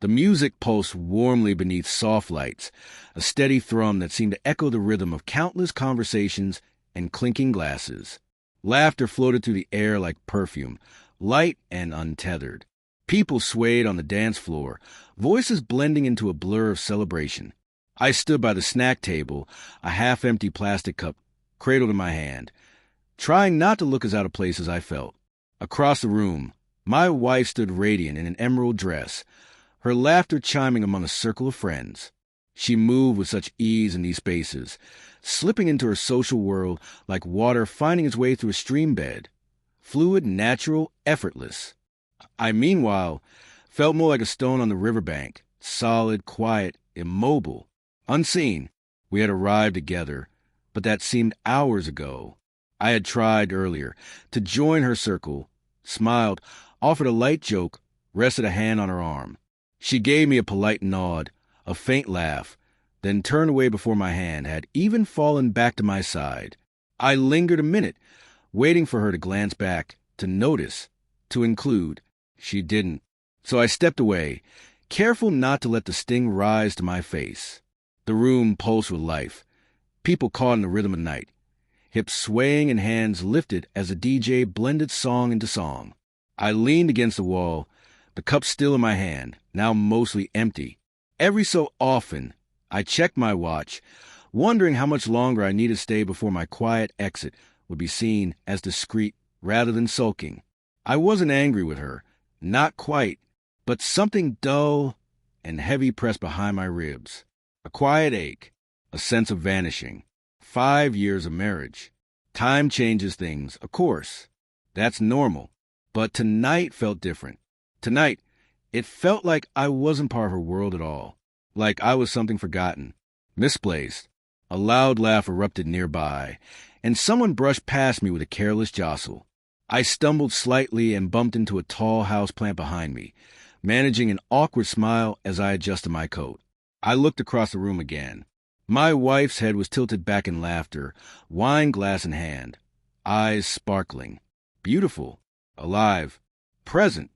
The music pulsed warmly beneath soft lights, a steady thrum that seemed to echo the rhythm of countless conversations and clinking glasses. Laughter floated through the air like perfume, light and untethered. People swayed on the dance floor, voices blending into a blur of celebration. I stood by the snack table, a half-empty plastic cup cradled in my hand, trying not to look as out of place as I felt. Across the room, my wife stood radiant in an emerald dress, her laughter chiming among a circle of friends. She moved with such ease in these spaces, slipping into her social world like water finding its way through a stream bed. Fluid, natural, effortless. I, meanwhile, felt more like a stone on the riverbank, solid, quiet, immobile. Unseen, we had arrived together, but that seemed hours ago. I had tried earlier to join her circle, smiled, offered a light joke, rested a hand on her arm. She gave me a polite nod, a faint laugh, then turned away before my hand had even fallen back to my side. I lingered a minute, waiting for her to glance back, to notice, to include. She didn't, so I stepped away, careful not to let the sting rise to my face. The room pulsed with life, people caught in the rhythm of night, hips swaying and hands lifted as the DJ blended song into song. I leaned against the wall, the cup still in my hand, now mostly empty. Every so often, I checked my watch, wondering how much longer I needed to stay before my quiet exit would be seen as discreet rather than sulking. I wasn't angry with her, not quite, but something dull and heavy pressed behind my ribs. A quiet ache, a sense of vanishing. 5 years of marriage. Time changes things, of course. That's normal. But tonight felt different. Tonight, it felt like I wasn't part of her world at all. Like I was something forgotten, misplaced. A loud laugh erupted nearby, and someone brushed past me with a careless jostle. I stumbled slightly and bumped into a tall houseplant behind me, managing an awkward smile as I adjusted my coat. I looked across the room again. My wife's head was tilted back in laughter, wine glass in hand, eyes sparkling. Beautiful, alive, present,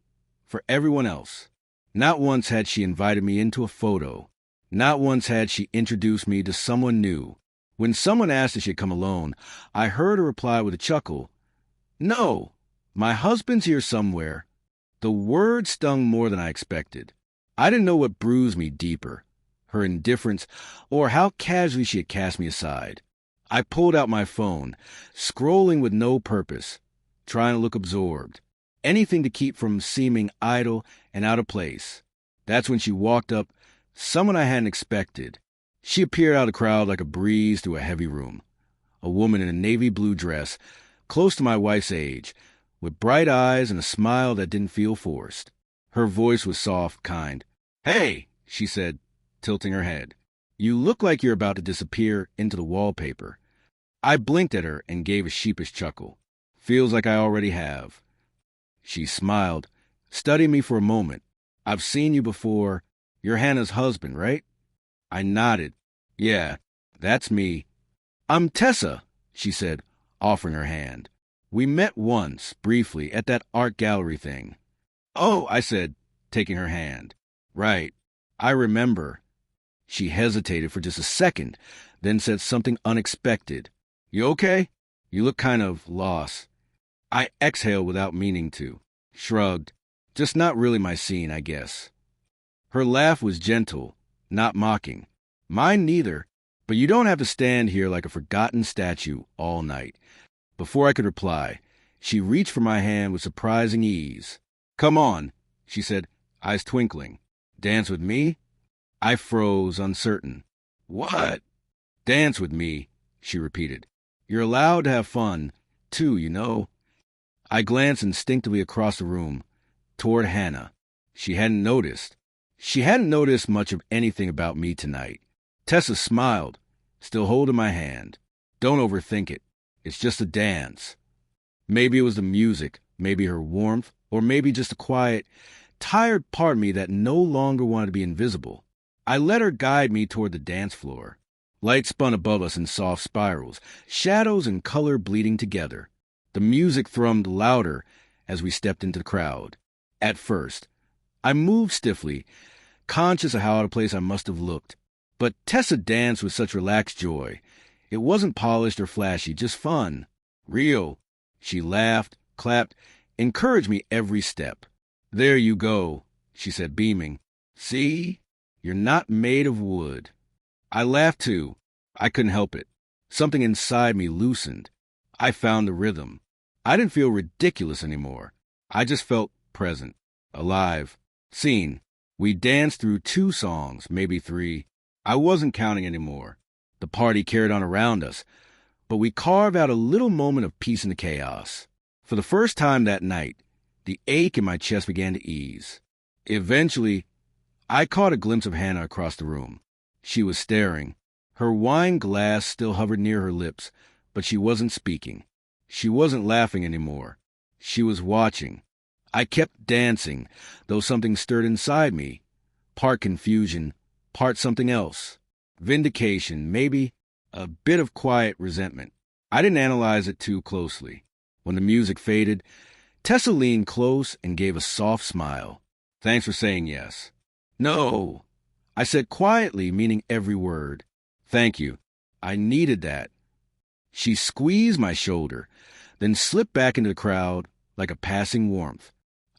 for everyone else. Not once had she invited me into a photo. Not once had she introduced me to someone new. When someone asked if she'd come alone, I heard her reply with a chuckle, "No, my husband's here somewhere." The word stung more than I expected. I didn't know what bruised me deeper, her indifference, or how casually she had cast me aside. I pulled out my phone, scrolling with no purpose, trying to look absorbed. Anything to keep from seeming idle and out of place. That's when she walked up, someone I hadn't expected. She appeared out of the crowd like a breeze through a heavy room. A woman in a navy blue dress, close to my wife's age, with bright eyes and a smile that didn't feel forced. Her voice was soft, kind. "Hey," she said, tilting her head. "You look like you're about to disappear into the wallpaper." I blinked at her and gave a sheepish chuckle. "Feels like I already have." She smiled, studying me for a moment. "I've seen you before. You're Hannah's husband, right?" I nodded. "Yeah, that's me." "I'm Tessa," she said, offering her hand. "We met once, briefly, at that art gallery thing." "Oh," I said, taking her hand. "Right. I remember." She hesitated for just a second, then said something unexpected. "You okay? You look kind of lost." I exhaled without meaning to. Shrugged. Just not really my scene, I guess. Her laugh was gentle, not mocking. Mine neither, but you don't have to stand here like a forgotten statue all night. Before I could reply, she reached for my hand with surprising ease. "Come on," she said, eyes twinkling. "Dance with me?" I froze, uncertain. "What?" "Dance with me," she repeated. "You're allowed to have fun, too, you know." I glanced instinctively across the room, toward Hannah. She hadn't noticed. She hadn't noticed much of anything about me tonight. Tessa smiled, still holding my hand. "Don't overthink it. It's just a dance." Maybe it was the music, maybe her warmth, or maybe just a quiet, tired part of me that no longer wanted to be invisible. I let her guide me toward the dance floor. Light spun above us in soft spirals, shadows and color bleeding together. The music thrummed louder as we stepped into the crowd. At first, I moved stiffly, conscious of how out of place I must have looked. But Tessa danced with such relaxed joy. It wasn't polished or flashy, just fun. Real. She laughed, clapped, encouraged me every step. "There you go," she said, beaming. "See? You're not made of wood." I laughed too. I couldn't help it. Something inside me loosened. I found the rhythm. I didn't feel ridiculous anymore. I just felt present, alive, seen. We danced through 2 songs, maybe 3. I wasn't counting anymore. The party carried on around us, but we carved out a little moment of peace in the chaos. For the first time that night, the ache in my chest began to ease. Eventually, I caught a glimpse of Hannah across the room. She was staring. Her wine glass still hovered near her lips, but she wasn't speaking. She wasn't laughing anymore. She was watching. I kept dancing, though something stirred inside me. Part confusion, part something else. Vindication, maybe a bit of quiet resentment. I didn't analyze it too closely. When the music faded, Tessa leaned close and gave a soft smile. "Thanks for saying yes." "No," I said quietly, meaning every word. "Thank you. I needed that." She squeezed my shoulder, then slipped back into the crowd like a passing warmth.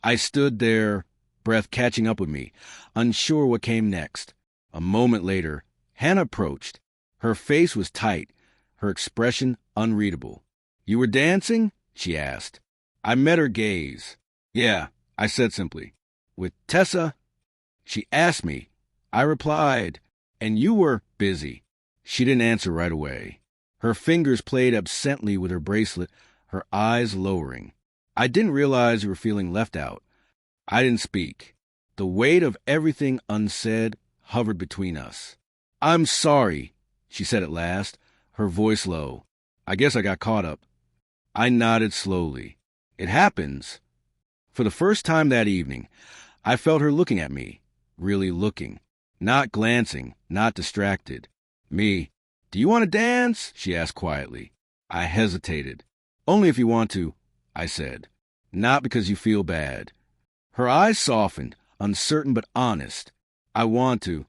I stood there, breath catching up with me, unsure what came next. A moment later, Hannah approached. Her face was tight, her expression unreadable. "You were dancing?" she asked. I met her gaze. "Yeah," I said simply. "With Tessa?" She asked me. I replied, "And you were busy." She didn't answer right away. Her fingers played absently with her bracelet, her eyes lowering. I didn't realize you were feeling left out. I didn't speak. The weight of everything unsaid hovered between us. "I'm sorry," she said at last, her voice low. "I guess I got caught up." I nodded slowly. "It happens." For the first time that evening, I felt her looking at me, really looking, not glancing, not distracted. Me. "Do you want to dance?" she asked quietly. I hesitated. "Only if you want to," I said. "Not because you feel bad." Her eyes softened, uncertain but honest. "I want to."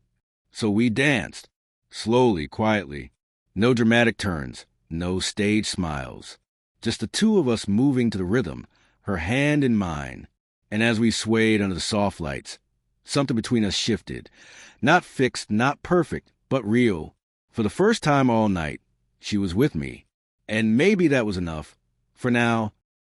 So we danced, slowly, quietly. No dramatic turns, no stage smiles. Just the 2 of us moving to the rhythm, her hand in mine. And as we swayed under the soft lights, something between us shifted. Not fixed, not perfect, but real. For the first time all night, she was with me. And maybe that was enough. For now,